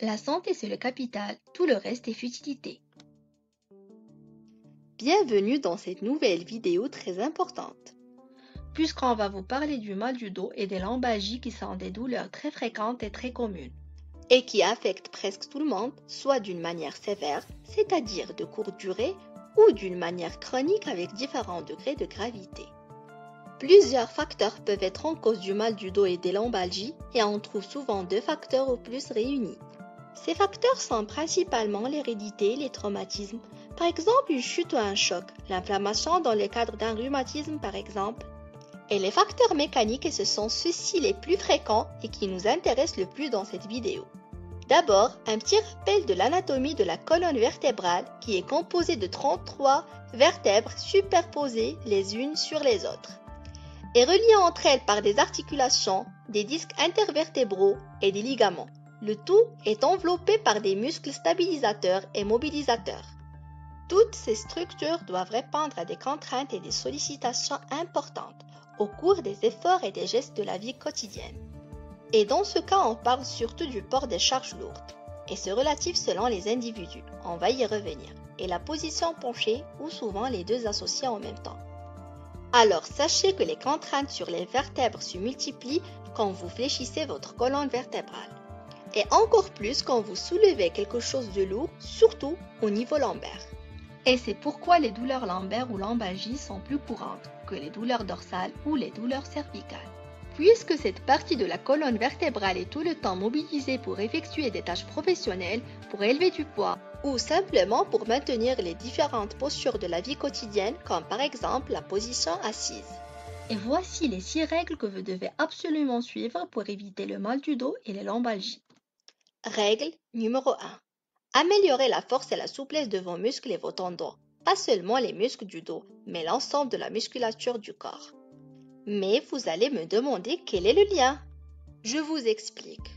La santé, c'est le capital, tout le reste est futilité. Bienvenue dans cette nouvelle vidéo très importante. Puisqu'on va vous parler du mal du dos et des lombalgies qui sont des douleurs très fréquentes et très communes. Et qui affectent presque tout le monde, soit d'une manière sévère, c'est-à-dire de courte durée, ou d'une manière chronique avec différents degrés de gravité. Plusieurs facteurs peuvent être en cause du mal du dos et des lombalgies, et on trouve souvent deux facteurs au plus réunis. Ces facteurs sont principalement l'hérédité et les traumatismes, par exemple une chute ou un choc, l'inflammation dans le cadre d'un rhumatisme par exemple. Et les facteurs mécaniques, et ce sont ceux-ci les plus fréquents et qui nous intéressent le plus dans cette vidéo. D'abord, un petit rappel de l'anatomie de la colonne vertébrale qui est composée de 33 vertèbres superposées les unes sur les autres et reliées entre elles par des articulations, des disques intervertébraux et des ligaments. Le tout est enveloppé par des muscles stabilisateurs et mobilisateurs. Toutes ces structures doivent répondre à des contraintes et des sollicitations importantes au cours des efforts et des gestes de la vie quotidienne. Et dans ce cas, on parle surtout du port des charges lourdes, et c'est relatif selon les individus, on va y revenir, et la position penchée ou souvent les deux associés en même temps. Alors sachez que les contraintes sur les vertèbres se multiplient quand vous fléchissez votre colonne vertébrale, et encore plus quand vous soulevez quelque chose de lourd, surtout au niveau lombaire. Et c'est pourquoi les douleurs lombaires ou lombalgies sont plus courantes que les douleurs dorsales ou les douleurs cervicales. Puisque cette partie de la colonne vertébrale est tout le temps mobilisée pour effectuer des tâches professionnelles, pour élever du poids, ou simplement pour maintenir les différentes postures de la vie quotidienne, comme par exemple la position assise. Et voici les 6 règles que vous devez absolument suivre pour éviter le mal du dos et les lombalgies. Règle numéro 1. Améliorer la force et la souplesse de vos muscles et vos tendons, pas seulement les muscles du dos, mais l'ensemble de la musculature du corps. Mais vous allez me demander quel est le lien. Je vous explique.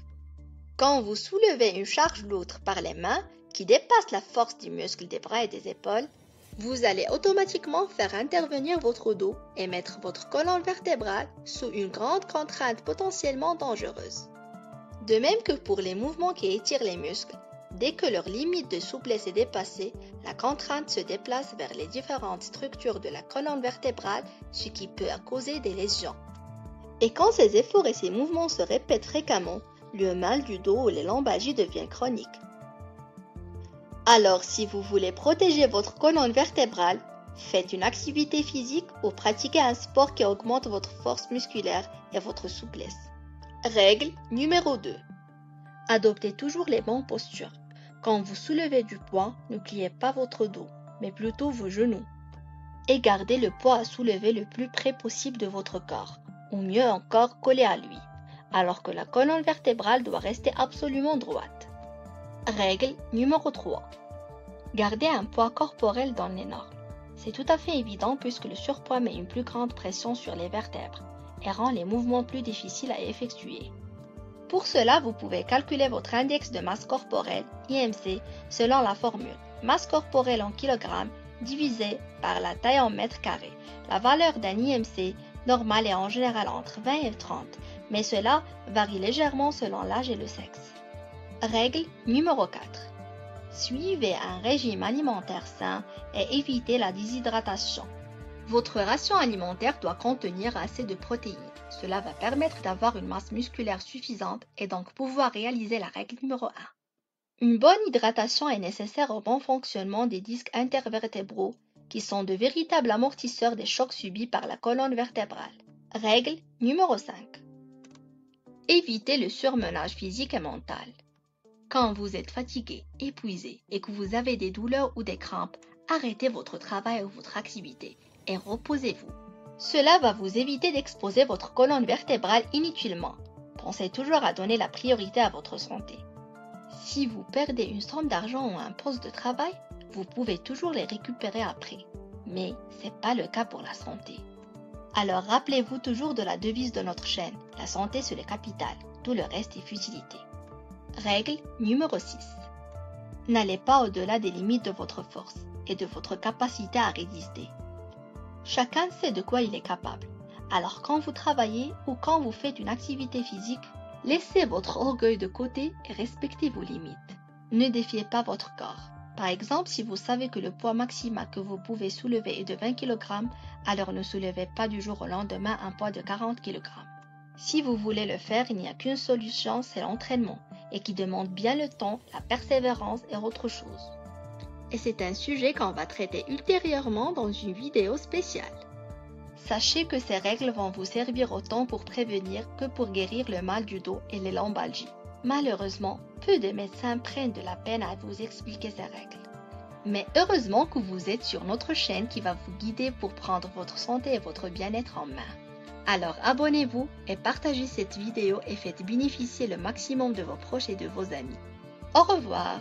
Quand vous soulevez une charge lourde par les mains qui dépasse la force des muscles des bras et des épaules, vous allez automatiquement faire intervenir votre dos et mettre votre colonne vertébrale sous une grande contrainte potentiellement dangereuse. De même que pour les mouvements qui étirent les muscles, dès que leur limite de souplesse est dépassée, la contrainte se déplace vers les différentes structures de la colonne vertébrale, ce qui peut causer des lésions. Et quand ces efforts et ces mouvements se répètent fréquemment, le mal du dos ou les lombalgies devient chronique. Alors, si vous voulez protéger votre colonne vertébrale, faites une activité physique ou pratiquez un sport qui augmente votre force musculaire et votre souplesse. Règle numéro 2. Adoptez toujours les bonnes postures. Quand vous soulevez du poids, ne pliez pas votre dos, mais plutôt vos genoux. Et gardez le poids à soulever le plus près possible de votre corps, ou mieux encore collé à lui, alors que la colonne vertébrale doit rester absolument droite. Règle numéro 3. Gardez un poids corporel dans les normes. C'est tout à fait évident puisque le surpoids met une plus grande pression sur les vertèbres et rend les mouvements plus difficiles à effectuer. Pour cela, vous pouvez calculer votre index de masse corporelle, IMC, selon la formule masse corporelle en kilogrammes divisé par la taille en mètres carrés. La valeur d'un IMC normal est en général entre 20 et 30, mais cela varie légèrement selon l'âge et le sexe. Règle numéro 4. Suivez un régime alimentaire sain et évitez la déshydratation. Votre ration alimentaire doit contenir assez de protéines. Cela va permettre d'avoir une masse musculaire suffisante et donc pouvoir réaliser la règle numéro 1. Une bonne hydratation est nécessaire au bon fonctionnement des disques intervertébraux qui sont de véritables amortisseurs des chocs subis par la colonne vertébrale. Règle numéro 5. Évitez le surmenage physique et mental. Quand vous êtes fatigué, épuisé et que vous avez des douleurs ou des crampes, arrêtez votre travail ou votre activité et reposez-vous. Cela va vous éviter d'exposer votre colonne vertébrale inutilement. Pensez toujours à donner la priorité à votre santé. Si vous perdez une somme d'argent ou un poste de travail, vous pouvez toujours les récupérer après. Mais ce n'est pas le cas pour la santé. Alors rappelez-vous toujours de la devise de notre chaîne, la santé c'est le capital, tout le reste est futilité. Règle numéro 6. N'allez pas au-delà des limites de votre force et de votre capacité à résister. Chacun sait de quoi il est capable. Alors quand vous travaillez ou quand vous faites une activité physique, Laissez votre orgueil de côté et respectez vos limites. Ne défiez pas votre corps. Par exemple, si vous savez que le poids maximal que vous pouvez soulever est de 20 kg, alors ne soulevez pas du jour au lendemain un poids de 40 kg. Si vous voulez le faire, il n'y a qu'une solution, c'est l'entraînement, et qui demande bien le temps, la persévérance et autre chose. Et c'est un sujet qu'on va traiter ultérieurement dans une vidéo spéciale. Sachez que ces règles vont vous servir autant pour prévenir que pour guérir le mal du dos et les lombalgies. Malheureusement, peu de médecins prennent de la peine à vous expliquer ces règles. Mais heureusement que vous êtes sur notre chaîne qui va vous guider pour prendre votre santé et votre bien-être en main. Alors abonnez-vous et partagez cette vidéo et faites bénéficier le maximum de vos proches et de vos amis. Au revoir!